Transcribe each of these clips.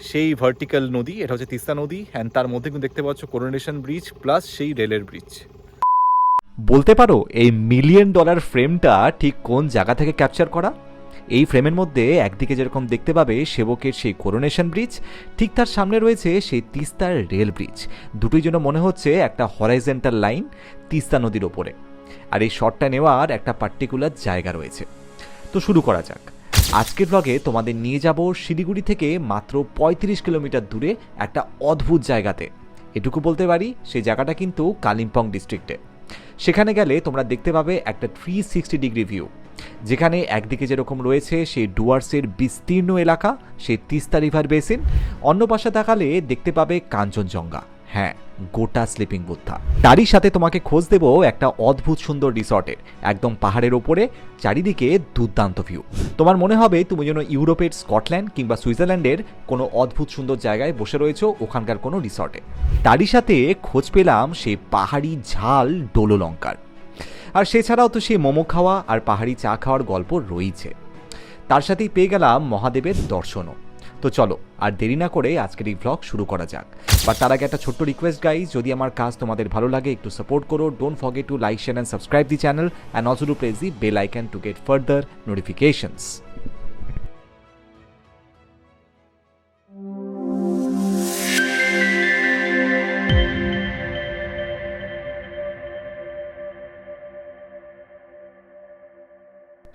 সেই ভার্টিক্যাল নদী, এটা হচ্ছে তিস্তা নদী, অ্যান্ড তার মধ্যে কিন্তু দেখতে পাচ্ছ করোনেশন ব্রিজ প্লাস সেই রেলের ব্রিজ। বলতে পারো এই $1 মিলিয়ন ফ্রেমটা ঠিক কোন জায়গা থেকে ক্যাপচার করা? এই ফ্রেমের মধ্যে একদিকে যেরকম দেখতে পাবে সেবকের সেই করোনেশন ব্রিজ, ঠিক তার সামনে রয়েছে সেই তিস্তার রেল ব্রিজ। দুটোই যেন মনে হচ্ছে একটা হরাইজেন্টাল লাইন তিস্তা নদীর ওপরে। আর এই শটটা নেওয়ার একটা পার্টিকুলার জায়গা রয়েছে। তো শুরু করা যাক। আজকের ব্লগে তোমাদের নিয়ে যাব শিলিগুড়ি থেকে মাত্র 35 কিলোমিটার দূরে একটা অদ্ভুত জায়গাতে। এটুকু বলতে পারি সেই জায়গাটা কিন্তু কালিম্পং ডিস্ট্রিক্টে। সেখানে গেলে তোমরা দেখতে পাবে একটা 360 ডিগ্রি ভিউ, যেখানে একদিকে যেরকম রয়েছে সেই ডুয়ার্সের বিস্তীর্ণ এলাকা, সেই তিস্তা রিভার বেসিন, অন্য পাশে তাকালে দেখতে পাবে কাঞ্চনজঙ্ঘা, হ্যাঁ গোটা স্লিপিং বুদ্ধা। তারই সাথে তোমাকে খোঁজ দেব একটা অদ্ভুত সুন্দর রিসর্টের, একদম পাহাড়ের ওপরে, চারিদিকে দুর্দান্ত ভিউ। তোমার মনে হবে তুমি যেন ইউরোপের স্কটল্যান্ড কিংবা সুইজারল্যান্ডের কোনো অদ্ভুত সুন্দর জায়গায় বসে রয়েছো ওখানকার কোনো রিসর্টে। তারই সাথে খোঁজ পেলাম সেই পাহাড়ি ঝাল ডোলো লঙ্কার। আর সেছাড়াও তো সেই মোমো খাওয়া আর পাহাড়ি চা খাওয়ার গল্প রয়েছে। তার সাথেই পেয়ে গেলাম মহাদেবের দর্শনও। তো চলো আর দেরি না করে আজকের এই ভ্লগ শুরু করা যাক। বাট তার আগে একটা ছোট্ট রিকোয়েস্ট গাইজ, যদি আমার কাজ তোমাদের ভালো লাগে একটু সাপোর্ট করো। Don't forget to like, share and subscribe the channel and also to press the bell icon to get further notifications.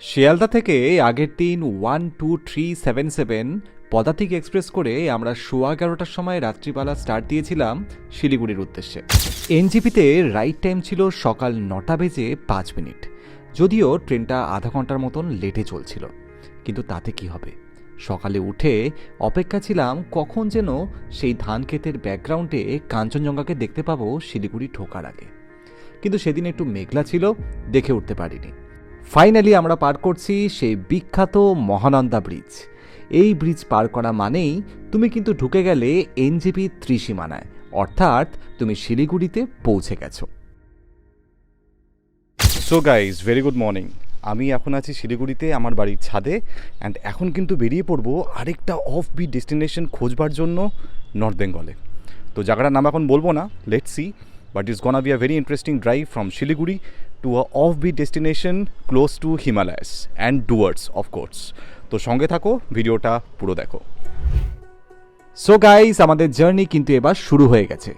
Sealdah থেকে আগের দিন 12377 পদাতিক এক্সপ্রেস করে আমরা 11:15টার সময় রাত্রিবেলা স্টার্ট দিয়েছিলাম শিলিগুড়ির উদ্দেশ্যে। এনজিপিতে রাইট টাইম ছিল সকাল 9:05। যদিও ট্রেনটা আধা ঘন্টার মতন লেটে চলছিল, কিন্তু তাতে কি হবে, সকালে উঠে অপেক্ষা ছিলাম কখন যেন সেই ধান ক্ষেতের ব্যাকগ্রাউন্ডে কাঞ্চনজঙ্ঘাকে দেখতে পাবো শিলিগুড়ি ঢোকার আগে। কিন্তু সেদিন একটু মেঘলা ছিল, দেখে উঠতে পারিনি। ফাইনালি আমরা পার করছি সেই বিখ্যাত মহানন্দা ব্রিজ। এই ব্রিজ পার করা মানেই তুমি কিন্তু ঢুকে গেলে এনজেপি ত্রিসীমানায়, অর্থাৎ তুমি শিলিগুড়িতে পৌঁছে গেছো। So guys, very good morning. আমি এখন আছি শিলিগুড়িতে আমার বাড়ির ছাদে, অ্যান্ড এখন কিন্তু বেরিয়ে পড়বো আরেকটা অফ বিট ডেস্টিনেশন খোঁজবার জন্য নর্থ বেঙ্গলে। তো জায়গাটার নাম এখন বলবো না, let's see, but it's gonna be a very interesting drive from Shiliguri to a offbeat destination close to Himalayas and Duars, of course. তো সঙ্গে থাকো, ভিডিওটা পুরো দেখো। সো গাইস, আমাদের জার্নি কিন্তু এবার শুরু হয়ে গেছে।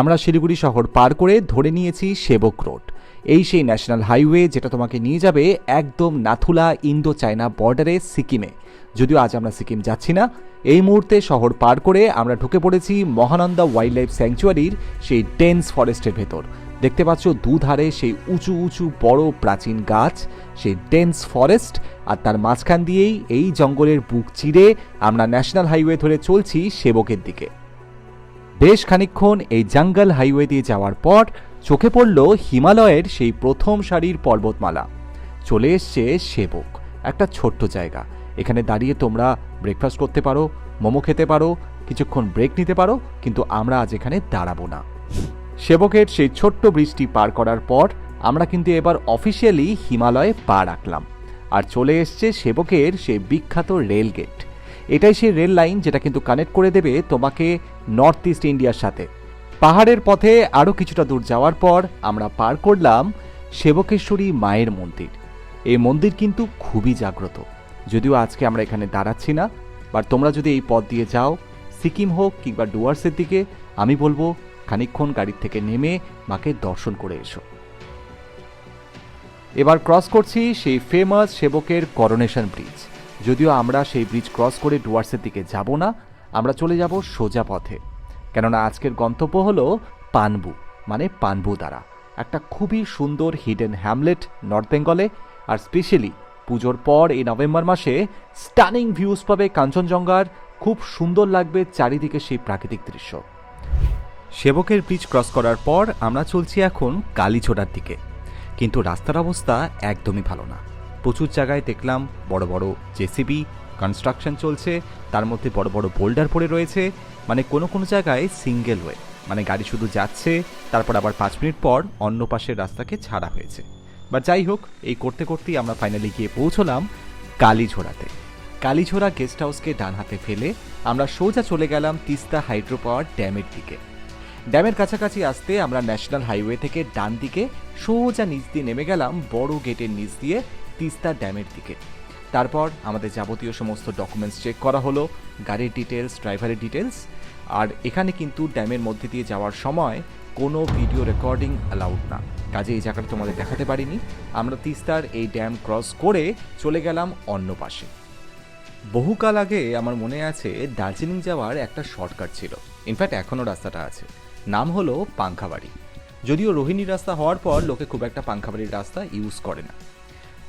আমরা শিলিগুড়ি শহর পার করে ধরে নিয়েছি সেবক রোড। এই সেই ন্যাশনাল হাইওয়ে যেটা তোমাকে নিয়ে যাবে একদম নাথুলা ইন্দো চায়না বর্ডারে সিকিমে। যদিও আজ আমরা সিকিম যাচ্ছি না। এই মুহূর্তে শহর পার করে আমরা ঢুকে পড়েছি মহানন্দা ওয়াইল্ড লাইফ স্যাংচুয়ারির সেই ডেন্স ফরেস্টের ভেতর। দেখতে পাচ্ছ দুধারে সেই উঁচু উঁচু বড় প্রাচীন গাছ, সেই ডেন্স ফরেস্ট, আর তার মাঝখান দিয়েই এই জঙ্গলের বুক চিরে আমরা ন্যাশনাল হাইওয়ে ধরে চলছি সেবকের দিকে। বেশ খানিকক্ষণ এই জঙ্গল হাইওয়ে দিয়ে যাওয়ার পর চোখে পড়ল হিমালয়ের সেই প্রথম সারির পর্বতমালা। চলে এসছে সেবক, একটা ছোট্ট জায়গা। এখানে দাঁড়িয়ে তোমরা ব্রেকফাস্ট করতে পারো, মোমো খেতে পারো, কিছুক্ষণ ব্রেক নিতে পারো, কিন্তু আমরা আজ এখানে দাঁড়াবো না। সেবকের সেই ছোট্ট ব্রিজটি পার করার পর আমরা কিন্তু এবার অফিসিয়ালি হিমালয়ে পা রাখলাম, আর চলে এসছে সেবকের সেই বিখ্যাত রেল গেট। এটাই সেই রেল লাইন যেটা কিন্তু কানেক্ট করে দেবে তোমাকে নর্থ ইস্ট ইন্ডিয়ার সাথে। পাহাড়ের পথে আরও কিছুটা দূর যাওয়ার পর আমরা পার করলাম সেবকেশ্বরী মায়ের মন্দির। এই মন্দির কিন্তু খুবই জাগ্রত। যদিও আজকে আমরা এখানে দাঁড়াচ্ছি না, বাট তোমরা যদি এই পথ দিয়ে যাও, সিকিম হোক কিংবা ডুয়ার্সের দিকে, আমি বলবো খানিকক্ষণ গাড়ির থেকে নেমে মাকে দর্শন করে এসো। এবার ক্রস করছি সেই ফেমাস সেবকের করোনেশন ব্রিজ। যদিও আমরা সেই ব্রিজ ক্রস করে ডুয়ার্সের দিকে যাব না, আমরা চলে যাব সোজা পথে। কেননা আজকের গন্তব্য হলো পানবু, মানে পানবুদারা, একটা খুবই সুন্দর হিডেন হ্যামলেট নর্থ বেঙ্গলে। আর স্পেশালি পুজোর পর এই নভেম্বর মাসে স্টানিং ভিউজ পাবে কাঞ্চনজঙ্ঘার, খুব সুন্দর লাগবে চারিদিকে সেই প্রাকৃতিক দৃশ্য। সেবকের ব্রিজ ক্রস করার পর আমরা চলছি এখন কালীছোড়ার দিকে, কিন্তু রাস্তার অবস্থা একদমই ভালো না। প্রচুর জায়গায় দেখলাম বড় বড় জেসিবি কনস্ট্রাকশন চলছে, তার মধ্যে বড় বড় বোল্ডার পড়ে রয়েছে। মানে কোনো কোনো জায়গায় সিঙ্গেল ওয়ে, মানে গাড়ি শুধু যাচ্ছে, তারপর আবার 5 মিনিট পর অন্য পাশের রাস্তাকে ছাড়া হয়েছে। বাট যাই হোক, এই করতে করতেই আমরা ফাইনালি গিয়ে পৌঁছলাম কালীঝোড়াতে। কালীঝোড়া গেস্ট হাউসকে ডান হাতে ফেলে আমরা সোজা চলে গেলাম তিস্তা হাইড্রো পাওয়ার ড্যামের দিকে। ড্যামের কাছাকাছি আসতে আমরা ন্যাশনাল হাইওয়ে থেকে ডান দিকে সোজা নিচ দিয়ে নেমে গেলাম বড় গেটের নিচ দিয়ে তিস্তা ড্যামের দিকে। তারপর আমাদের যাবতীয় সমস্ত ডকুমেন্টস চেক করা হলো, গাড়ির ডিটেলস, ড্রাইভারের ডিটেলস। আর এখানে কিন্তু ড্যামের মধ্যে দিয়ে যাওয়ার সময় কোনো ভিডিও রেকর্ডিং অ্যালাউড না, কাজে এই জায়গাটা তোমাদের দেখাতে পারিনি। আমরা তিস্তার এই ড্যাম ক্রস করে চলে গেলাম অন্য পাশে। বহুকাল আগে আমার মনে আছে দার্জিলিং যাওয়ার একটা শর্টকাট ছিল, ইনফ্যাক্ট এখনও রাস্তাটা আছে, নাম হলো পাংখাবাড়ি। যদিও রোহিণী রাস্তা হওয়ার পর লোকে খুব একটা পাংখাবাড়ির রাস্তা ইউজ করে না।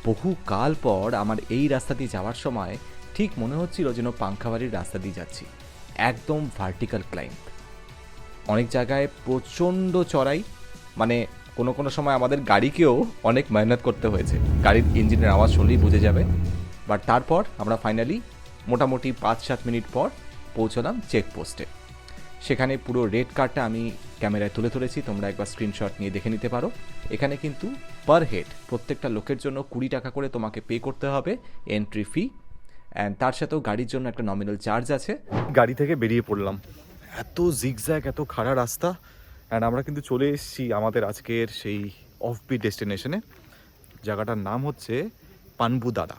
বহুকাল পর আমার এই রাস্তা দিয়ে যাওয়ার সময় ঠিক মনে হচ্ছিল যেন পাংখাবাড়ির রাস্তা দিয়ে যাচ্ছি, একদম ভার্টিক্যাল ক্লাইম্ব। অনেক জায়গায় প্রচণ্ড চড়াই, মানে কোনো কোনো সময় আমাদের গাড়িকেও অনেক মেহনত করতে হয়েছে, গাড়ির ইঞ্জিনের আওয়াজ শুনলেই বুঝে যাবে। বাট তারপর আমরা ফাইনালি মোটামুটি 5-7 মিনিট পর পৌঁছলাম চেকপোস্টে। সেখানে পুরো রেড কার্ডটা আমি ক্যামেরায় তুলে ধরেছি, তোমরা একবার স্ক্রিনশট নিয়ে দেখে নিতে পারো। এখানে কিন্তু পার হেড প্রত্যেকটা লোকের জন্য 20 টাকা করে তোমাকে পে করতে হবে এন্ট্রি ফি, অ্যান্ড তার সাথেও গাড়ির জন্য একটা নমিনাল চার্জ আছে। গাড়ি থেকে বেরিয়ে পড়লাম, এত জিগজ্যাগ, এত খাড়া রাস্তা, অ্যান্ড আমরা কিন্তু চলে এসেছি আমাদের আজকের সেই অফবিট ডেস্টিনেশনে। জায়গাটার নাম হচ্ছে পানবুদারা।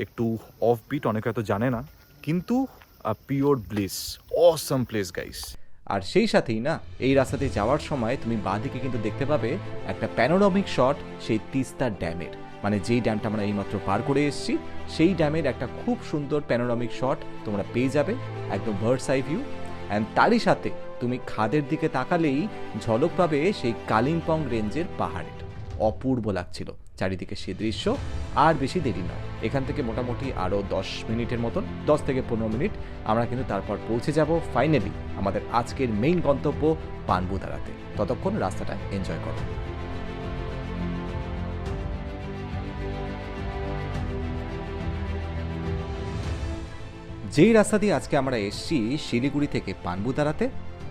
একটু অফবিট, অনেকে হয়তো জানে না, কিন্তু pure bliss, awesome place guys. আর সেই সাথেই না, এই রাস্তাতে যাওয়ার সময় তুমি বাঁদিকে কিন্তু দেখতে পাবে একটা প্যানোরামিক শট সেই তিস্তা ড্যামের, মানে যেই ড্যামটা আমরা এইমাত্র পার করে এসেছি সেই ড্যামের একটা খুব সুন্দর প্যানোরামিক শট তোমরা পেয়ে যাবে, একদম বার্ডস আই ভিউ। অ্যান্ড তারই সাথে তুমি খাদের দিকে তাকালেই ঝলক পাবে সেই কালিম্পং রেঞ্জের পাহাড়ের। অপূর্ব লাগছিল চারিদিকে সে দৃশ্য। আর বেশি দেরি নয়, এখান থেকে মোটামুটি আরও 10 মিনিটের মতন, 10 থেকে 15 মিনিট আমরা কিন্তু তারপর পৌঁছে যাব ফাইনালি আমাদের আজকের মেইন গন্তব্য পানবুদারাতে। ততক্ষণ রাস্তাটা এনজয় করো। যেই রাস্তা দিয়ে আজকে আমরা এসছি শিলিগুড়ি থেকে পানবুদারাতে,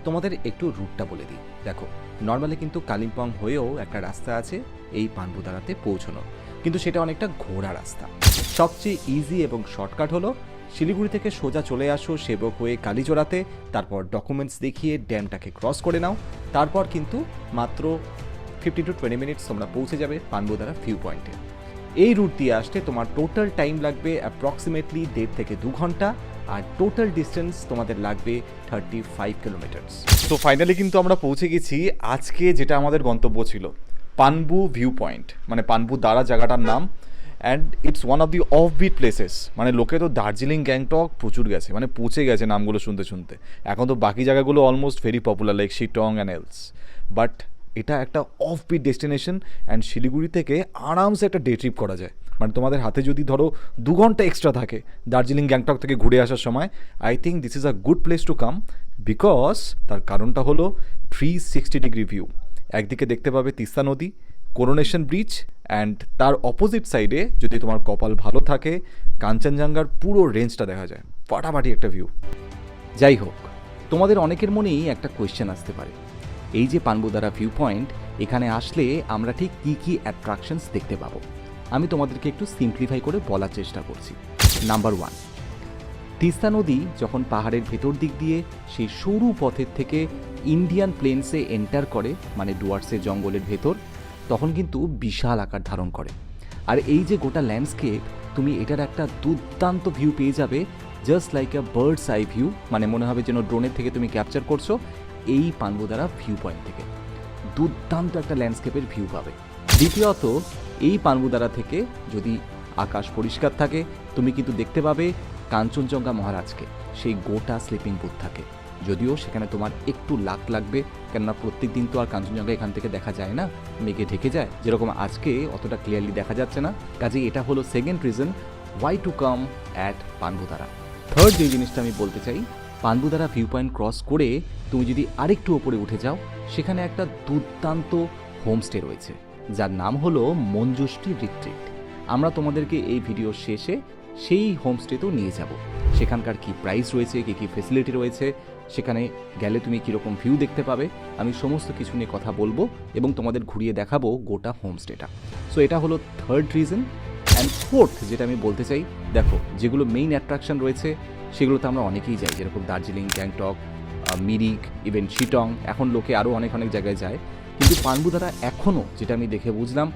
তোমাদের একটু রুটটা বলে দিই। দেখো, নর্মালি কিন্তু কালিম্পং হয়েও একটা রাস্তা আছে এই পানবুদারাতে পৌঁছানোর, কিন্তু সেটা অনেকটা ঘোরা রাস্তা। সবচেয়ে ইজি এবং শর্টকাট হলো শিলিগুড়ি থেকে সোজা চলে আসো সেবক হয়ে কালীজোড়াতে, তারপর ডকুমেন্টস দেখিয়ে ড্যামটাকে ক্রস করে নাও, তারপর কিন্তু মাত্র 15 to 20 মিনিটস তোমরা পৌঁছে যাবে পানবুদারা ভিউ পয়েন্টে। এই রুট দিয়ে আসতে তোমার টোটাল টাইম লাগবে অ্যাপ্রক্সিমেটলি 1.5 থেকে 2 ঘন্টা, আর টোটাল ডিস্টেন্স তোমাদের লাগবে 35 কিলোমিটার্স। তো ফাইনালি কিন্তু আমরা পৌঁছে গেছি আজকে যেটা আমাদের গন্তব্য ছিল, পানবু ভিউ পয়েন্ট, মানে পানবুদারা জায়গাটার নাম। And it's one of the offbeat places, মানে লোকে তো দার্জিলিং, গ্যাংটক প্রচুর গেছে, মানে পৌঁছে গেছে নামগুলো শুনতে শুনতে। এখন তো বাকি জায়গাগুলো almost very popular like Sittong and else, but এটা একটা অফবিট ডেস্টিনেশন। অ্যান্ড শিলিগুড়ি থেকে আরামসে একটা ডে ট্রিপ করা যায়, মানে তোমাদের হাতে যদি ধরো 2 ঘন্টা এক্সট্রা থাকে দার্জিলিং, গ্যাংটক থেকে ঘুরে আসার সময়, I think this is a good place to come. Because তার কারণটা হলো 360 ডিগ্রি ভিউ। একদিকে দেখতে পাবে তিস্তা নদী, করোনেশন ব্রিজ, অ্যান্ড তার অপোজিট সাইডে যদি তোমার কপাল ভালো থাকে কাঞ্চনজঙ্ঘার পুরো রেঞ্জটা দেখা যায়, ফাটাফাটি একটা ভিউ। যাই হোক, তোমাদের অনেকের মনেই একটা কোয়েশ্চেন আসতে পারে, এই যে পানবুদারা ভিউ পয়েন্ট, এখানে আসলে আমরা ঠিক কী কী অ্যাট্রাকশনস দেখতে পাবো। আমি তোমাদেরকে একটু সিম্পলিফাই করে বলার চেষ্টা করছি। নাম্বার 1, তিস্তা নদী যখন পাহাড়ের ভেতর দিক দিয়ে সেই সরু পথের থেকে ইন্ডিয়ান প্লেন্সে এন্টার করে, মানে ডুয়ার্সের জঙ্গলের ভেতর, তখন কিন্তু বিশাল আকার ধারণ করে। আর এই যে গোটা ল্যান্ডস্কেপ, তুমি এটার একটা দুর্দান্ত ভিউ পেয়ে যাবে, জাস্ট লাইক আ বার্ডস আই ভিউ, মানে মনে হবে যেন ড্রোনের থেকে তুমি ক্যাপচার করছো এই পানবুদারা ভিউ পয়েন্ট থেকে। দুর্দান্ত একটা ল্যান্ডস্কেপের ভিউ পাবে। দ্বিতীয়ত, এই পানবুদারা থেকে যদি আকাশ পরিষ্কার থাকে তুমি কিন্তু দেখতে পাবে কাঞ্চনজঙ্ঘা মহারাজকে, সেই গোটা স্লিপিং বুথ থাকে। যদিও সেখানে তোমার একটু লাক লাগবে, কেননা প্রত্যেক দিন তো আর কাঞ্চনজঙ্ঘা এখান থেকে দেখা যায় না, মেঘে ঢেকে যায়, যেরকম আজকে অতটা ক্লিয়ারলি দেখা যাচ্ছে না। কাজেই এটা হলো second reason why to come at Panbudara. Third যে জিনিসটা আমি বলতে চাই, পানবুদারা ভিউ পয়েন্ট ক্রস করে তুমি যদি আরেকটু ওপরে উঠে যাও, সেখানে একটা দুর্দান্ত হোমস্টে রয়েছে যার নাম হলো মঞ্জুষ্টি রিট্রিট। আমরা তোমাদেরকে এই ভিডিও শেষে সেই হোমস্টেতেও নিয়ে যাব, সেখানকার কি প্রাইস রয়েছে, কী কী ফেসিলিটি রয়েছে, সেখানে গেলে তুমি কীরকম ভিউ দেখতে পাবে, আমি সমস্ত কিছু নিয়ে কথা বলবো এবং তোমাদের ঘুরিয়ে দেখাবো গোটা হোমস্টেটা। সো এটা হলো থার্ড রিজন। অ্যান্ড ফোর্থ যেটা আমি বলতে চাই, দেখো যেগুলো মেইন অ্যাট্রাকশন রয়েছে সেগুলোতে আমরা অনেকেই যাই, যেরকম দার্জিলিং, গ্যাংটক, মিরিক, ইভেন শিটং, এখন লোকে আরও অনেক অনেক জায়গায় যায়, কিন্তু পানবুদারা এখনও যেটা আমি দেখে বুঝলাম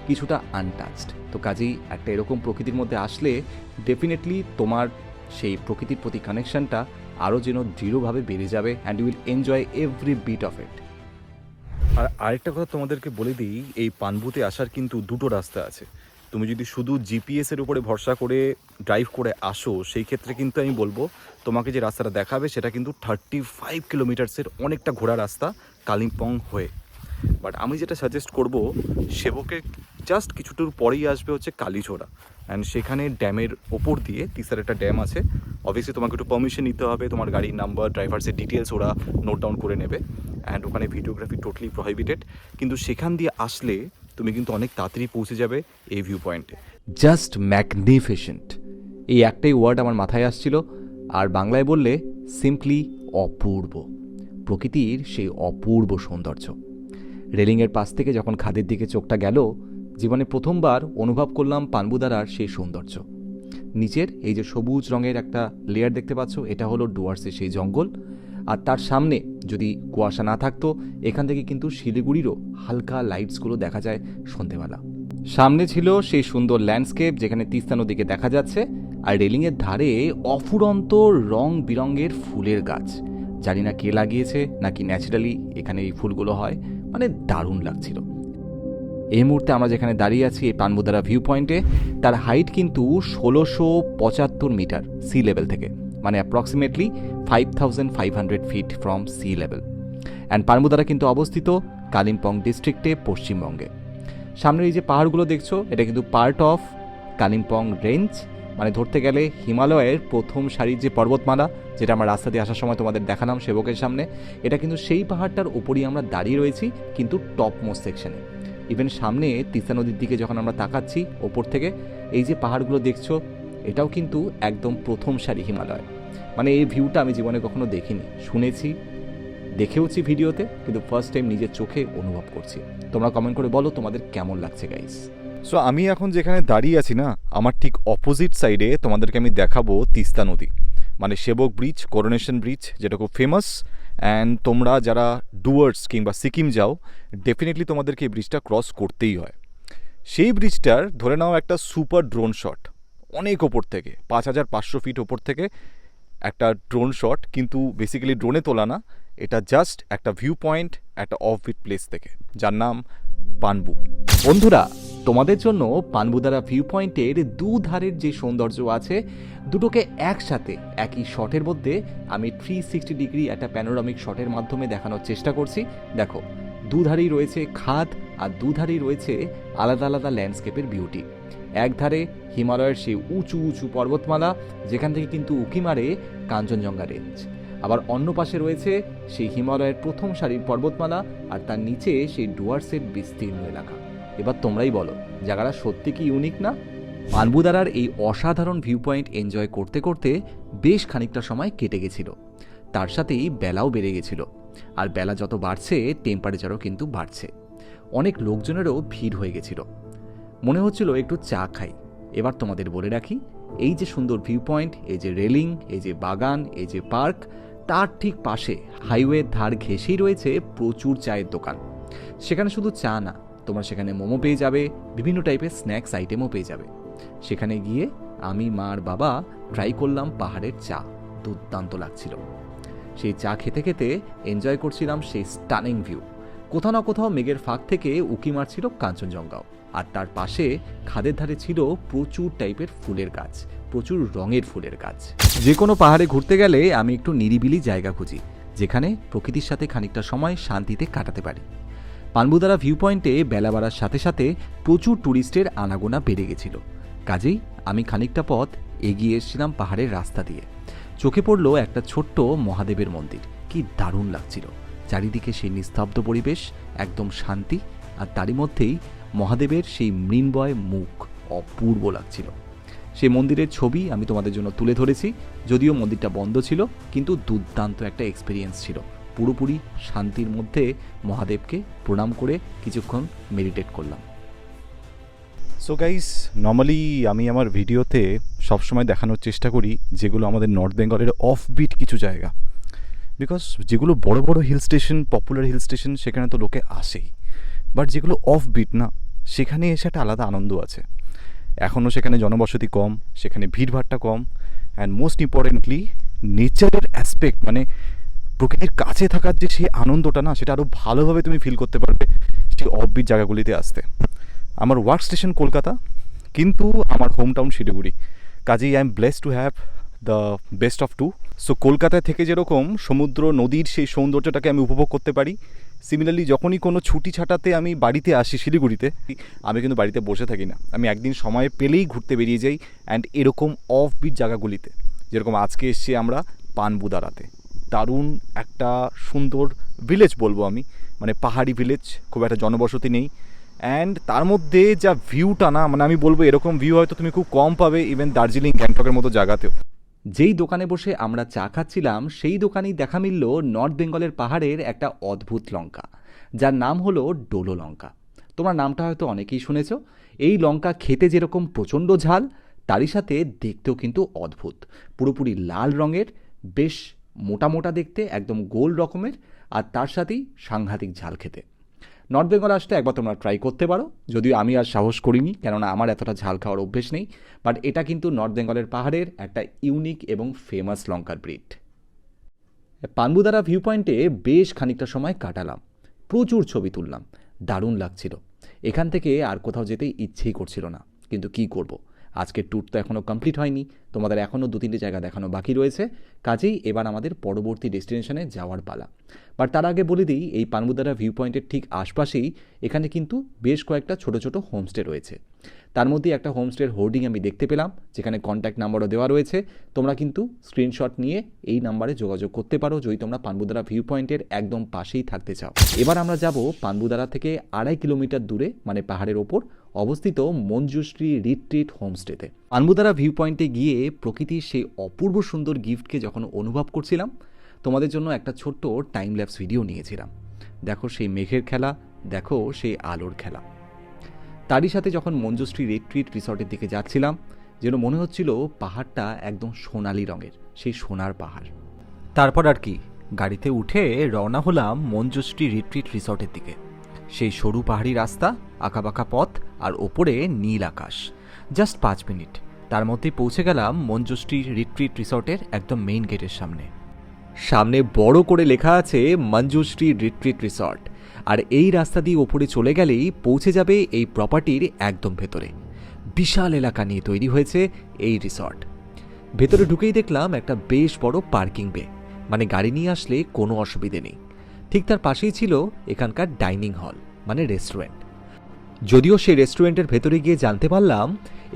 কিছুটা আনটাচড। তো কাজেই একটা এরকম প্রকৃতির মধ্যে আসলে ডেফিনেটলি তোমার সেই প্রকৃতির প্রতি কানেকশনটা আরও যেন দৃঢ়ভাবে বেড়ে যাবে and you will enjoy every bit of it. আর আরেকটা কথা তোমাদেরকে বলে দিই, এই পানবুতে আসার কিন্তু দুটো রাস্তা আছে। তুমি যদি শুধু জিপিএসের উপরে ভরসা করে ড্রাইভ করে আসো, সেই ক্ষেত্রে কিন্তু আমি বলবো তোমাকে যে রাস্তাটা দেখাবে সেটা কিন্তু 35 কিলোমিটার্সের অনেকটা ঘোরা রাস্তা কালিম্পং হয়ে। বাট আমি যেটা সাজেস্ট করব, সেবকের জাস্ট কিছুটুর পরেই আসবে হচ্ছে কালীঝোড়া, অ্যান্ড সেখানে ড্যামের ওপর দিয়ে তিস্তার একটা ড্যাম আছে। অবভিয়াসলি তোমাকে একটু পারমিশন নিতে হবে, তোমার গাড়ির নাম্বার, ড্রাইভার্সের ডিটেলস ওরা নোট ডাউন করে নেবে, অ্যান্ড ওখানে ভিডিওগ্রাফি টোটালি প্রহিবিটেড। কিন্তু সেখান দিয়ে আসলে তুমি কিন্তু অনেক তাড়াতাড়ি পৌঁছে যাবে এই ভিউ পয়েন্টে। জাস্ট ম্যাগনিফিসেন্ট, এই একটাই ওয়ার্ড আমার মাথায় আসছিল, আর বাংলায় বললে সিম্পলি অপূর্ব। প্রকৃতির সেই অপূর্ব সৌন্দর্য। রেলিংয়ের পাশ থেকে যখন খাদের দিকে চোখটা গেল, জীবনে প্রথমবার অনুভব করলাম পানবুদারার সেই সৌন্দর্য। নিচের এই যে সবুজ রঙের একটা লেয়ার দেখতে পাচ্ছ, এটা হলো ডুয়ার্সের সেই জঙ্গল, আর তার সামনে যদি কুয়াশা না থাকতো এখান থেকে কিন্তু শিলিগুড়িরও হালকা লাইটসগুলো দেখা যায় সন্ধেবেলা। সামনে ছিল সেই সুন্দর ল্যান্ডস্কেপ যেখানে তিস্তা নদীকে দেখা যাচ্ছে, আর রেলিংয়ের ধারে অফুরন্ত রং বিরঙের ফুলের গাছ। জানি না কে লাগিয়েছে নাকি ন্যাচারালি এখানে এই ফুলগুলো হয়, মানে দারুণ লাগছিল। এই মুহূর্তে আমরা যেখানে দাঁড়িয়ে আছি এই পানবুদারা ভিউ পয়েন্টে, তার হাইট কিন্তু 1675 মিটার সি লেভেল থেকে, মানে approximately 5500 feet from sea level. And Panbudara কিন্তু অবস্থিত কালিম্পং ডিস্ট্রিক্টে, পশ্চিমবঙ্গে। সামনের এই যে পাহাড়গুলো দেখছো, এটা কিন্তু পার্ট অফ কালিম্পং রেঞ্জ, মানে ধরতে গেলে হিমালয়ের প্রথম সারির যে পর্বতমালা, যেটা আমরা রাস্তা দিয়ে আসার সময় তোমাদের দেখালাম সেবকের সামনে, এটা কিন্তু সেই পাহাড়টার উপরই আমরা দাঁড়িয়ে রয়েছি, কিন্তু টপ মোস্ট সেকশনে। ইভেন সামনে তিস্তা নদীর দিকে যখন আমরা তাকাচ্ছি ওপর থেকে, এই যে পাহাড়গুলো দেখছো, এটাও কিন্তু একদম প্রথম সারি হিমালয়। মানে এই ভিউটা আমি জীবনে কখনো দেখিনি, শুনেছি, দেখেওছি ভিডিওতে, কিন্তু ফার্স্ট টাইম নিজের চোখে অনুভব করছি। তোমরা কমেন্ট করে বলো তোমাদের কেমন লাগছে গাইস। সো আমি এখন যেখানে দাঁড়িয়ে আছি না, আমার ঠিক অপোজিট সাইডে তোমাদেরকে আমি দেখাবো তিস্তা নদী, মানে সেবক ব্রিজ, করোনেশন ব্রিজ, যেটা খুব ফেমাস। অ্যান্ড তোমরা যারা ডুয়ার্স কিংবা সিকিম যাও, ডেফিনেটলি তোমাদেরকে এই ব্রিজটা ক্রস করতেই হয়। সেই ব্রিজটার ধরে নাও একটা সুপার ড্রোন শট, অনেক ওপর থেকে 5500 ফিট ওপর থেকে একটা ড্রোন শট, কিন্তু বেসিক্যালি ড্রোনে তোলা না, এটা জাস্ট একটা ভিউ পয়েন্ট একটা অফবিট প্লেস থেকে, যার নাম পানবু। বন্ধুরা, তোমাদের জন্য পানবুদারা ভিউ পয়েন্টের দুধারের যে সৌন্দর্য আছে, দুটোকে একসাথে একই শটের মধ্যে আমি 360 ডিগ্রি একটা প্যানোরামিক শটের মাধ্যমে দেখানোর চেষ্টা করছি। দেখো, দুধারেই রয়েছে খাদ, আর দুধারেই রয়েছে আলাদা আলাদা ল্যান্ডস্কেপের বিউটি। একধারে হিমালয়ের সেই উঁচু উঁচু পর্বতমালা, যেখান থেকে কিন্তু উঁকি মারে কাঞ্চনজঙ্ঘা রেঞ্জ। আবার অন্য পাশে রয়েছে সেই হিমালয়ের প্রথম সারির পর্বতমালা, আর তার নিচে সেই ডুয়ার্সের বিস্তীর্ণ এলাকা। এবার তোমরাই বলো, জায়গাটা সত্যি কি ইউনিক না? পানবুদারার এই অসাধারণ ভিউ পয়েন্ট এনজয় করতে করতে বেশ খানিকটা সময় কেটে গেছিল, তার সাথেই বেলাও বেড়ে গেছিল। আর বেলা যত বাড়ছে টেম্পারেচারও কিন্তু বাড়ছে, অনেক লোকজনেরও ভিড় হয়ে গেছিল। মনে হচ্ছিল একটু চা খাই। এবার তোমাদের বলে রাখি, এই যে সুন্দর ভিউ পয়েন্ট, এই যে রেলিং, এই যে বাগান, এই যে পার্ক, তার ঠিক পাশে হাইওয়ের ধার ঘেঁষেই রয়েছে প্রচুর চায়ের দোকান। সেখানে শুধু চা না, তোমরা সেখানে মোমো পেয়ে যাবে, বিভিন্ন টাইপের স্ন্যাক্স আইটেমও পেয়ে যাবে। সেখানে গিয়ে আমি, মা আর বাবা ট্রাই করলাম পাহাড়ের চা, দুর্দান্ত লাগছিল। সেই চা খেতে খেতে এনজয় করছিলাম সেই স্টানিং ভিউ। কোথাও না কোথাও মেঘের ফাঁক থেকে উকি মারছিল কাঞ্চনজঙ্ঘাও, আর তার পাশে খাদের ধারে ছিল প্রচুর টাইপের ফুলের গাছ, প্রচুর রঙের ফুলের গাছ। যে কোনো পাহাড়ে ঘুরতে গেলে আমি একটু নিরিবিলি জায়গা খুঁজি, যেখানে প্রকৃতির সাথে খানিকটা সময় শান্তিতে কাটাতে পারি। পানবুদারা ভিউ পয়েন্টে বেলা বাড়ার সাথে সাথে প্রচুর ট্যুরিস্টের আনাগোনা বেড়ে গেছিল। কাজেই আমি খানিকটা পথ এগিয়ে এসেছিলাম পাহাড়ের রাস্তা দিয়ে। চোখে পড়ল একটা ছোট্ট মহাদেবের মন্দির, কি দারুণ লাগছিল। চারিদিকে সেই নিস্তব্ধ পরিবেশ, একদম শান্তি, আর তারই মধ্যেই মহাদেবের সেই মৃন্ময় মুখ, অপূর্ব লাগছিল। সেই মন্দিরের ছবি আমি তোমাদের জন্য তুলে ধরেছি, যদিও মন্দিরটা বন্ধ ছিল, কিন্তু দুর্দান্ত একটা এক্সপিরিয়েন্স ছিল। পুরোপুরি শান্তির মধ্যে মহাদেবকে প্রণাম করে কিছুক্ষণ মেডিটেট করলাম। সো গাইস, নর্মালি আমি আমার ভিডিওতে সবসময় দেখানোর চেষ্টা করি যেগুলো আমাদের নর্থ বেঙ্গলের অফবিট কিছু জায়গা, বিকজ যেগুলো বড় বড় hill station, popular hill station, সেখানে তো লোকে আসেই, বাট যেগুলো অফবিট না, সেখানে এসে একটা আলাদা আনন্দ আছে। এখনও সেখানে জনবসতি কম, সেখানে ভিড়ভাড়টা কম, অ্যান্ড মোস্ট ইম্পর্টেন্টলি নেচারের অ্যাসপেক্ট, মানে প্রকৃতির কাছে থাকার যে সেই আনন্দটা না, সেটা আরও ভালোভাবে তুমি ফিল করতে পারবে সেই অফবিট জায়গাগুলিতে আসতে। আমার ওয়ার্ক স্টেশন কলকাতা, কিন্তু আমার হোম টাউন শিলিগুড়ি, কাজেই I am blessed to have the best of two. So কলকাতায় থেকে যেরকম সমুদ্র নদীর সেই সৌন্দর্যটাকে আমি উপভোগ করতে পারি, সিমিলারলি যখনই কোনো ছুটি ছাটাতে আমি বাড়িতে আসি শিলিগুড়িতে, আমি কিন্তু বাড়িতে বসে থাকি না, আমি একদিন সময় পেলেই ঘুরতে বেরিয়ে যাই। অ্যান্ড এরকম অফবিট জায়গাগুলিতে, যেরকম আজকে এসছি আমরা পানবুদারাতে, দারুণ একটা সুন্দর ভিলেজ বলবো আমি, মানে পাহাড়ি ভিলেজ, খুব একটা জনবসতি নেই, অ্যান্ড তার মধ্যে যা ভিউটা না, মানে আমি বলবো এরকম ভিউ হয়তো তুমি খুব কম পাবে ইভেন দার্জিলিং, গ্যাংটকের মতো জায়গাতেও। যেই দোকানে বসে আমরা চা খাচ্ছিলাম সেই দোকানেই দেখা মিলল নর্থ বেঙ্গলের পাহাড়ের একটা অদ্ভুত লঙ্কা, যার নাম হলো ডোলো লঙ্কা। তোমরা নামটা হয়তো অনেকেই শুনেছ। এই লঙ্কা খেতে যেরকম প্রচণ্ড ঝাল, তারই সাথে দেখতেও কিন্তু অদ্ভুত, পুরোপুরি লাল রঙের, বেশ মোটা মোটা দেখতে, একদম গোল রকমের, আর তার সাথেই সাংঘাতিক ঝাল খেতে। নর্থ বেঙ্গল আসলে একবার তোমরা ট্রাই করতে পারো, যদিও আমি আর সাহস করিনি, কেননা আমার এতটা ঝাল খাওয়ার অভ্যেস নেই। বাট এটা কিন্তু নর্থ বেঙ্গলের পাহাড়ের একটা ইউনিক এবং ফেমাস লঙ্কার ব্রিড। পানবুদারা ভিউ পয়েন্টে বেশ খানিকটা সময় কাটালাম, প্রচুর ছবি তুললাম, দারুণ লাগছিল। এখান থেকে আর কোথাও যেতে ইচ্ছেই করছিল না, কিন্তু কি করব, আজকের ট্যুর তো এখনও কমপ্লিট হয়নি, তোমাদের এখনও 2-3টে জায়গা দেখানো বাকি রয়েছে। কাজেই এবার আমাদের পরবর্তী ডেস্টিনেশনে যাওয়ার পালা। বাট তার আগে বলে দিই, এই পানবুদারা ভিউ পয়েন্টের ঠিক আশপাশেই এখানে কিন্তু বেশ কয়েকটা ছোট ছোট হোমস্টে রয়েছে। তার মধ্যে একটা হোমস্টের হোর্ডিং আমি দেখতে পেলাম, যেখানে কন্ট্যাক্ট নাম্বারও দেওয়া রয়েছে। তোমরা কিন্তু স্ক্রিনশট নিয়ে এই নাম্বারে যোগাযোগ করতে পারো যদি তোমরা পানবুদারা ভিউ পয়েন্টের একদম পাশেই থাকতে চাও। এবার আমরা যাব পানবুদারা থেকে 2.5 কিলোমিটার দূরে, মানে পাহাড়ের ওপর অবস্থিত মঞ্জুশ্রী রিট্রিট হোমস্টেতে। পানবুদারা ভিউ পয়েন্টে গিয়ে প্রকৃতির সেই অপূর্ব সুন্দর গিফটকে যখন অনুভব করছিলাম, তোমাদের জন্য একটা ছোট্ট টাইম ল্যাপস ভিডিও নিয়েছিলাম। দেখো সেই মেঘের খেলা, দেখো সেই আলোর খেলা। তারই সাথে যখন মঞ্জুশ্রী রিট্রিট রিসর্টের দিকে যাচ্ছিলাম, যেন মনে হচ্ছিল পাহাড়টা একদম সোনালি রঙের, সেই সোনার পাহাড়। তারপর আর কি, গাড়িতে উঠে রওনা হলাম মঞ্জুশ্রী রিট্রিট রিসর্টের দিকে। সেই সরু পাহাড়ি রাস্তা, আঁকাবাঁকা পথ, আর ওপরে নীল আকাশ। জাস্ট 5 মিনিট, তার মধ্যেই পৌঁছে গেলাম মঞ্জুশ্রী রিট্রিট রিসর্টের একদম মেইন গেটের সামনে। সামনে বড় করে লেখা আছে মঞ্জুশ্রী রিট্রিট রিসর্ট, আর এই রাস্তা দিয়ে ওপরে চলে গেলেই পৌঁছে যাবে এই প্রপার্টির একদম ভেতরে। বিশাল এলাকা নিয়ে তৈরি হয়েছে এই রিসর্ট। ভেতরে ঢুকেই দেখলাম একটা বেশ বড় পার্কিং বে, মানে গাড়ি নিয়ে আসলে কোনো অসুবিধে নেই। ঠিক তার পাশেই ছিল এখানকার ডাইনিং হল, মানে রেস্টুরেন্ট। যদিও সেই রেস্টুরেন্টের ভেতরে গিয়ে জানতে পারলাম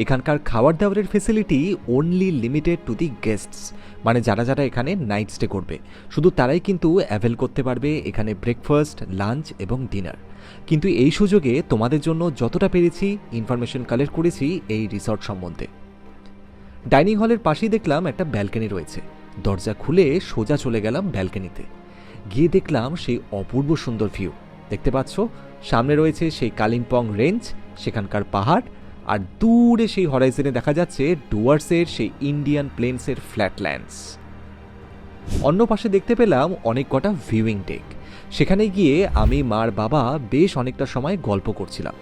এখানকার খাবার দাবারের facility only limited to the guests, মানে যারা যারা এখানে নাইট স্টে করবে শুধু তারাই কিন্তু অ্যাভেল করতে পারবে এখানে ব্রেকফাস্ট, লাঞ্চ এবং ডিনার। কিন্তু এই সুযোগে তোমাদের জন্য যতটা পেরেছি ইনফরমেশন কালেক্ট করেছি এই রিসর্ট সম্বন্ধে। ডাইনিং হলের পাশেই দেখলাম একটা ব্যালকনি রয়েছে, দরজা খুলে সোজা চলে গেলাম ব্যালকনিতে। গিয়ে দেখলাম সেই অপূর্ব সুন্দর ভিউ। দেখতে পাচ্ছ সামনে রয়েছে সেই কালিম্পং রেঞ্জ, সেখানকার পাহাড়, আর দূরে সেই হরাইজনে দেখা যাচ্ছে ডুয়ার্সের সেই ইন্ডিয়ান প্লেন্সের ফ্ল্যাটল্যান্ডস। অন্য পাশে দেখতে পেলাম অনেক কটা ভিউইং ডেক। সেখানে গিয়ে আমি, মার বাবা বেশ অনেকটা সময় গল্প করছিলাম।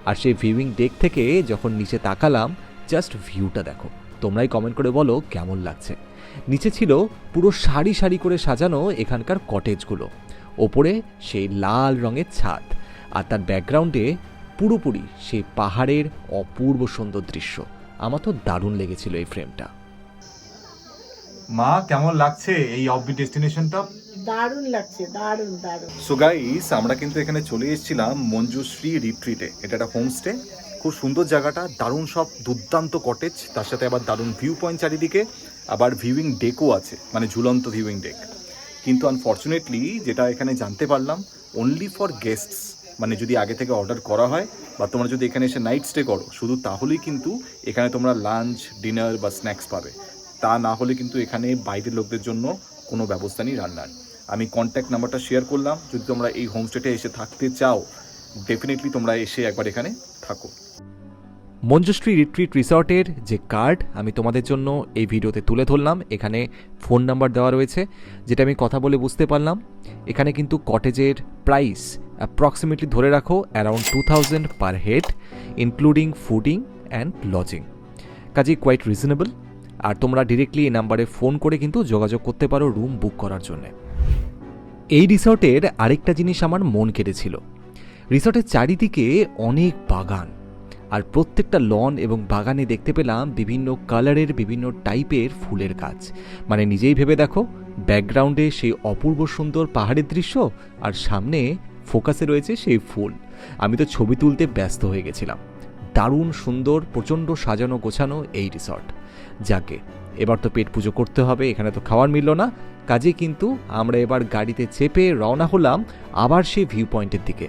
আর সেই ভিউইং ডেক থেকে যখন নিচে তাকালাম, জাস্ট ভিউটা দেখো, তোমরাই কমেন্ট করে বলো কেমন লাগছে। নিচে ছিল পুরো সারি সারি করে সাজানো এখানকার কটেজগুলো, ওপরে সেই লাল রঙের ছাদ, আর তার ব্যাকগ্রাউন্ডে পুরোপুরি সেই পাহাড়ের অপূর্ব সুন্দর দৃশ্য। আমার তো দারুণ লেগেছিল এই ফ্রেমটা। মা, কেমন লাগছে এই অফবিট ডেস্টিনেশনটা? দারুণ লাগছে, দারুণ দারুণ। সো গাইস, আমরা কিন্তু এখানে চলে এসেছিলাম মঞ্জুশ্রী রিট্রিটে। এটা একটা হোমস্টে, খুব সুন্দর জায়গাটা, দারুণ সব দুর্দান্ত কটেজ, তার সাথে আবার দারুণ ভিউ পয়েন্ট চারিদিকে, আবার ভিউইং ডেকও আছে, মানে ঝুলন্ত ভিউইং ডেক। কিন্তু আনফর্চুনেটলি যেটা এখানে জানতে পারলাম, অনলি ফর গেস্টস, মানে যদি আগে থেকে অর্ডার করা হয় বা তোমরা যদি এখানে এসে নাইট স্টে করো, শুধু তাহলেই কিন্তু এখানে তোমরা লাঞ্চ, ডিনার বা স্ন্যাক্স পাবে। তা না হলে কিন্তু এখানে বাইরের লোকদের জন্য কোনো ব্যবস্থা নেই রান্নার। আমি কন্ট্যাক্ট নাম্বারটা শেয়ার করলাম, যদি তোমরা এই হোমস্টেতে এসে থাকতে চাও, ডেফিনেটলি তোমরা এসে একবার এখানে থাকো। মঞ্জুশ্রী রিট্রিট রিসর্টের যে কার্ড আমি তোমাদের জন্য এই ভিডিওতে তুলে ধরলাম, এখানে ফোন নাম্বার দেওয়া রয়েছে, যেটা আমি কথা বলে বুঝতে পারলাম। এখানে কিন্তু কটেজের প্রাইস অ্যাপ্রক্সিমেটলি ধরে রাখো around 2000 per head, including fooding and lodging, কাজেই কোয়াইট রিজনেবল। আর তোমরা ডিরেক্টলি এই নাম্বারে ফোন করে কিন্তু যোগাযোগ করতে পারো রুম বুক করার জন্য। এই রিসর্টের আরেকটা জিনিস আমার মন কেড়েছিল, রিসর্টের চারিদিকে অনেক বাগান, আর প্রত্যেকটা লন এবং বাগানে দেখতে পেলাম বিভিন্ন কালারের বিভিন্ন টাইপের ফুলের গাছ। মানে নিজেই ভেবে দেখো, ব্যাকগ্রাউন্ডে সেই অপূর্ব সুন্দর পাহাড়ের দৃশ্য আর সামনে ফোকাসে রয়েছে সেই ফুল। আমি তো ছবি তুলতে ব্যস্ত হয়ে গেছিলাম। দারুণ সুন্দর, প্রচণ্ড সাজানো গোছানো এই রিসর্ট। যাকে এবার তো পেট পুজো করতে হবে, এখানে তো খাওয়ার মিলল না, কাজে কিন্তু আমরা এবার গাড়িতে চেপে রওনা হলাম আবার সেই ভিউ পয়েন্টের দিকে।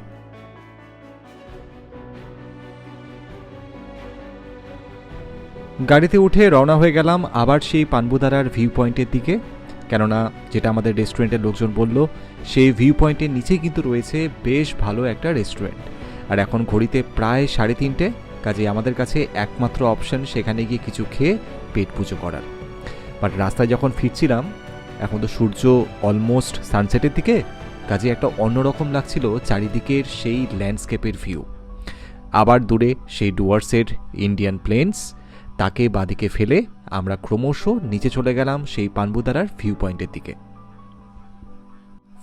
গাড়িতে উঠে রওনা হয়ে গেলাম আবার সেই পানবুদারার ভিউ পয়েন্টের দিকে, কেননা যেটা আমাদের রেস্টুরেন্টের লোকজন বলল, সেই ভিউ পয়েন্টের নিচেই কিন্তু রয়েছে বেশ ভালো একটা রেস্টুরেন্ট। আর এখন ঘড়িতে প্রায় 3:30, কাজে আমাদের কাছে একমাত্র অপশন সেখানে গিয়ে কিছু খেয়ে পেট পুজো করার। বাট রাস্তায় যখন ফিরছিলাম, এখন তো সূর্য অলমোস্ট সানসেটের দিকে, কাজে একটা অন্যরকম লাগছিল চারিদিকের সেই ল্যান্ডস্কেপের ভিউ। আবার দূরে সেই ডুয়ার্সের ইন্ডিয়ান প্লেনস, তাকে বাদিকে ফেলে আমরা ক্রমশ নিচে চলে গেলাম সেই পানবুদারার ভিউ পয়েন্টের দিকে।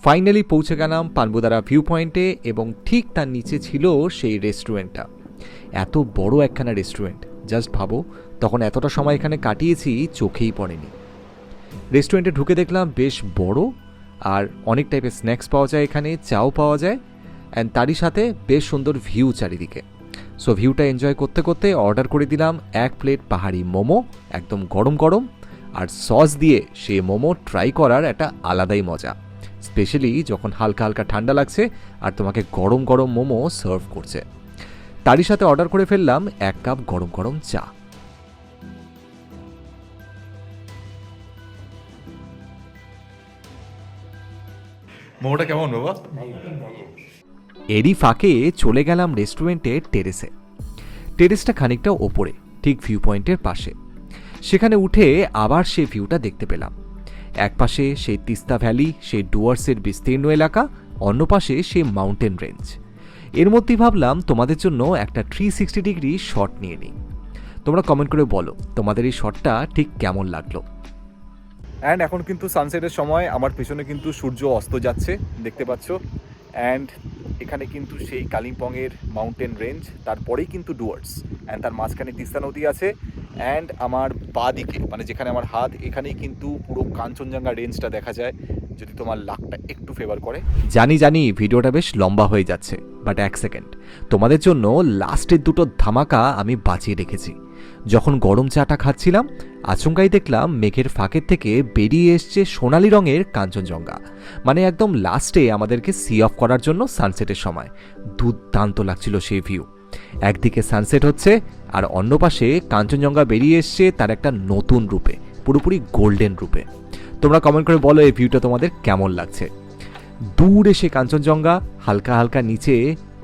ফাইনালি পৌঁছে গেলাম পানবুদারা ভিউ পয়েন্টে, এবং ঠিক তার নিচে ছিল সেই রেস্টুরেন্টটা। এত বড় একখানা রেস্টুরেন্ট, জাস্ট ভাবো তখন এতটা সময় এখানে কাটিয়েছি চোখেই পড়েনি। রেস্টুরেন্টে ঢুকে দেখলাম বেশ বড়, আর অনেক টাইপের স্ন্যাক্স পাওয়া যায় এখানে, চাও পাওয়া যায়, অ্যান্ড তারই সাথে বেশ সুন্দর ভিউ চারিদিকে। সো ভিউটা এনজয় করতে করতে অর্ডার করে দিলাম 1 প্লেট পাহাড়ি মোমো, একদম গরম গরম, আর সস দিয়ে সেই মোমো ট্রাই করার একটা আলাদাই মজা, স্পেশালি যখন হালকা হালকা ঠান্ডা লাগছে আর তোমাকে গরম গরম মোমো সার্ভ করছে। তারই সাথে অর্ডার করে ফেললাম 1 কাপ গরম গরম চা। মোমোটা কেমন বাবা? এরই ফাঁকে চলে গেলাম রেস্টুরেন্টের টেরেসে। টেরেসটা খানিকটা ওপরে, ঠিক ভিউ পয়েন্টের পাশে। সেখানে উঠে আবার সেই ভিউটা দেখতে পেলাম। এক পাশে সেই তিস্তা ভ্যালি, সেই ডুয়ার্সের বিস্তীর্ণ এলাকা, অন্য পাশে সেই মাউন্টেন রেঞ্জ। এর মধ্যেই ভাবলাম তোমাদের জন্য একটা 360 ডিগ্রি শট নিয়ে নিই। তোমরা কমেন্ট করে বলো তোমাদের এই শটটা ঠিক কেমন লাগলো। অ্যান্ড এখন কিন্তু সানসেটের সময়, আমার পেছনে কিন্তু সূর্য অস্ত যাচ্ছে দেখতে পাচ্ছ। অ্যান্ড এখানে কিন্তু সেই কালিম্পংয়ের মাউন্টেন রেঞ্জ, তারপরেই কিন্তু ডুয়ার্স, অ্যান্ড তার মাঝখানে তিস্তা নদী আছে। অ্যান্ড আমার বাঁ দিকে, মানে যেখানে আমার হাত, এখানেই কিন্তু পুরো কাঞ্চনজঙ্ঘা রেঞ্জটা দেখা যায়, যদি তোমার লাকটা একটু ফেভার করে। জানি ভিডিওটা বেশ লম্বা হয়ে যাচ্ছে, বাট 1 সেকেন্ড, তোমাদের জন্য লাস্টের দুটো ধামাকা আমি বাঁচিয়ে রেখেছি। যখন গরম চাটা খাচ্ছিলাম, আচমকাই দেখলাম মেঘের ফাঁকের থেকে বেরিয়ে এসছে সোনালি রঙের কাঞ্চনজঙ্ঘা। মানে একদম লাস্টে আমাদেরকে সি অফ করার জন্য সানসেটের সময় দুর্দান্ত লাগছিল সেই ভিউ। একদিকে সানসেট হচ্ছে, আর অন্য পাশে কাঞ্চনজঙ্ঘা বেরিয়ে এসছে তার একটা নতুন রূপে, পুরোপুরি গোল্ডেন রূপে। তোমরা কমেন্ট করে বলো এই ভিউটা তোমাদের কেমন লাগছে। দূরে সে কাঞ্চনজঙ্ঘা, হালকা হালকা নিচে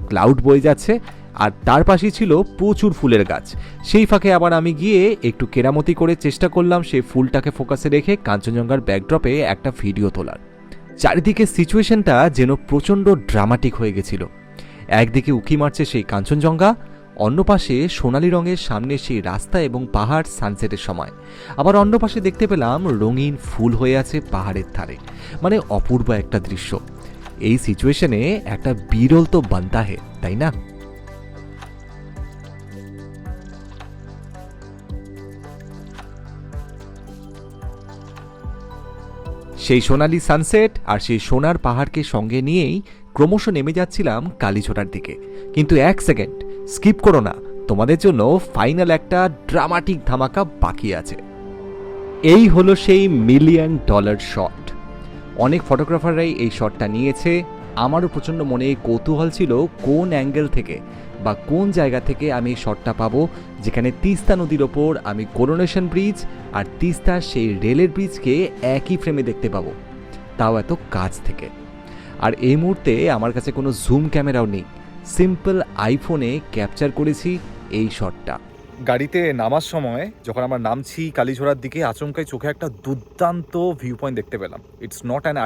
ক্লাউড বয়ে যাচ্ছে, আর তার পাশেই ছিল প্রচুর ফুলের গাছ। সেই ফাঁকে আবার আমি গিয়ে একটু কেরামতি করে চেষ্টা করলাম সেই ফুলটাকে ফোকাসে রেখে কাঞ্চনজঙ্ঘার ব্যাকড্রপে একটা ভিডিও তোলার। চারিদিকে সিচুয়েশনটা যেন প্রচণ্ড ড্রামাটিক হয়ে গেছিল। একদিকে উঁকি মারছে সেই কাঞ্চনজঙ্ঘা, অন্য পাশে সোনালি রঙের সামনে সেই রাস্তা এবং পাহাড় সানসেটের সময়। আবার অন্য পাশে দেখতে পেলাম রঙিন ফুল হয়ে আছে পাহাড়ের ধারে। মানে অপূর্ব একটা দৃশ্য। এই সিচুয়েশনে একটা বিরল তো বানতা হে, তাই না? সেই সোনালি সানসেট আর সেই সোনার পাহাড়কে সঙ্গে নিয়েই ক্রমশ নেমে যাচ্ছিলাম কালীছোড়ার দিকে। কিন্তু 1 সেকেন্ড স্কিপ করো না, তোমাদের জন্য ফাইনাল একটা ড্রামাটিক ধামাকা বাকি আছে। এই হলো সেই $1 মিলিয়ন শট। অনেক ফটোগ্রাফাররাই এই শটটা নিয়েছে। আমারও প্রচণ্ড মনে কৌতূহল ছিল কোন অ্যাঙ্গেল থেকে বা কোন জায়গা থেকে আমি এই শটটা পাবো, যেখানে তিস্তা নদীর ওপর আমি করোনেশন ব্রিজ আর তিস্তার সেই রেলের ব্রিজকে একই ফ্রেমে দেখতে পাবো, তাও এত কাছ থেকে। আর এই মুহূর্তে আমার কাছে কোনো জুম ক্যামেরাও নেই, সিম্পল আইফোনে ক্যাপচার করেছি এই শটটা। গাড়িতে নামার সময় যখন আমরা নামছি কালীঝোড়ার দিকে আচমকাই চোখে একটা দুর্দান্ত ভিউ পয়েন্ট দেখতে পেলাম। ইটস নট অ্যান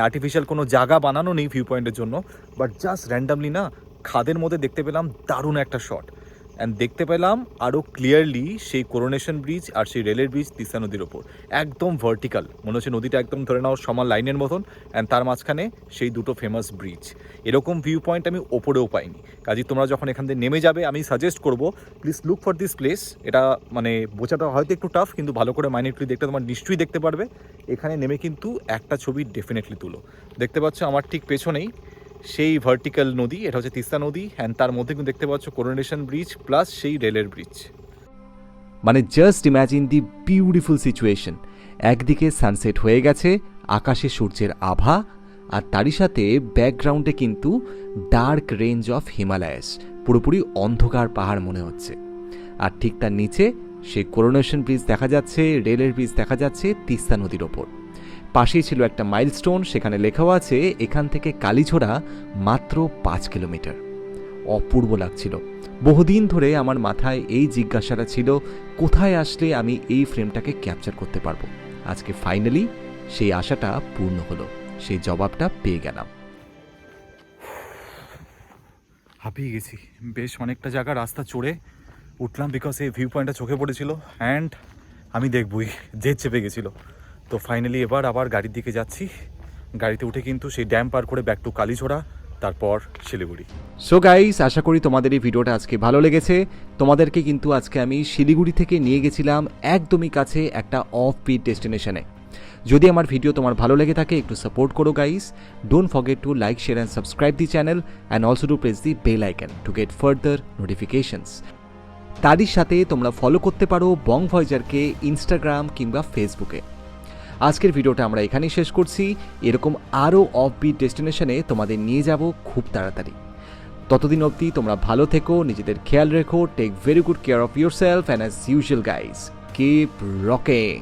আর্টিফিশিয়াল কোনো জায়গা বানানো নেই ভিউ পয়েন্টের জন্য, বাট জাস্ট র্যান্ডামলি না খাদের মধ্যে দেখতে পেলাম দারুণ একটা শট। অ্যান্ড দেখতে পেলাম আরও ক্লিয়ারলি সেই করোনেশন ব্রিজ আর সেই রেলের ব্রিজ তিস্তা নদীর ওপর একদম ভার্টিক্যাল, মনে হচ্ছে নদীটা একদম ধরে নাও সমান লাইনের মতন, অ্যান্ড তার মাঝখানে সেই দুটো ফেমাস ব্রিজ। এরকম ভিউ পয়েন্ট আমি ওপরেও পাইনি। কাজে তোমরা যখন এখান থেকে নেমে যাবে আমি সাজেস্ট করবো please look for this place. এটা মানে বোঝাটা হয়তো একটু টাফ, কিন্তু ভালো করে মাইনেটলি দেখতে তোমার নিশ্চয়ই দেখতে পারবে। এখানে নেমে কিন্তু একটা ছবি ডেফিনেটলি তুলো। দেখতে পাচ্ছ আমার ঠিক পেছনেই সেই ভার্টিক্যাল নদী, এটা হচ্ছে তিস্তা নদী, অ্যান্ড তার মধ্যে কিন্তু দেখতে পাচ্ছ করোনেশন ব্রিজ প্লাস সেই রেলের ব্রিজ। মানে just imagine the beautiful situation. একদিকে সানসেট হয়ে গেছে, আকাশে সূর্যের আভা, আর তারই সাথে ব্যাকগ্রাউন্ডে কিন্তু ডার্ক রেঞ্জ অফ হিমালয়াস, পুরোপুরি অন্ধকার পাহাড় মনে হচ্ছে। আর ঠিক তার নিচে সেই করোনেশন ব্রিজ দেখা যাচ্ছে, রেলের ব্রিজ দেখা যাচ্ছে তিস্তা নদীর ওপর। পাশেই ছিল একটা মাইলস্টোন, সেখানে লেখাও আছে এখান থেকে কালীঝোড়া মাত্র 5 কিলোমিটার। অপূর্ব লাগছিল। বহুদিন ধরে আমার মাথায় এই জিজ্ঞাসাটা ছিল, কোথায় আসলে আমি এই ফ্রেমটাকে ক্যাপচার করতে পারবো। আজকে ফাইনালি সেই আশাটা পূর্ণ হলো, সেই জবাবটা পেয়ে গেলাম। হাঁপিয়ে গেছি, বেশ অনেকটা জায়গা রাস্তা চড়ে উঠলাম বিকজ এই ভিউ পয়েন্টটা চোখে পড়েছিল, অ্যান্ড আমি দেখবই জেদ চেপে গেছিলো। তো ফাইনালি এবার আবার গাড়ির দিকে যাচ্ছি। গাড়িতে উঠে কিন্তু সেই ড্যাম পার করে ব্যাক টু কালীঝোড়া, তারপর শিলিগুড়ি। সো গাইস, আশা করি তোমাদের এই ভিডিওটা আজকে ভালো লেগেছে। তোমাদেরকে কিন্তু আজকে আমি শিলিগুড়ি থেকে নিয়ে গেছিলাম একদমই কাছে একটা অফ বিট ডেস্টিনেশনে। যদি আমার ভিডিও তোমার ভালো লেগে থাকে একটু সাপোর্ট করো guys. Don't forget to like, share and subscribe the channel, and also to press the bell icon to get further notifications. তারই সাথে তোমরা ফলো করতে পারো বং ভয়েজারকে ইনস্টাগ্রাম কিংবা ফেসবুকে। আজকের ভিডিওটা আমরা এখানেই শেষ করছি। এরকম আরও অফবিট ডেস্টিনেশনে তোমাদের নিয়ে যাব খুব তাড়াতাড়ি। ততদিন অবধি তোমরা ভালো থেকো, নিজেদের খেয়াল রেখো, take very good care of yourself, and as usual guys, keep rocking.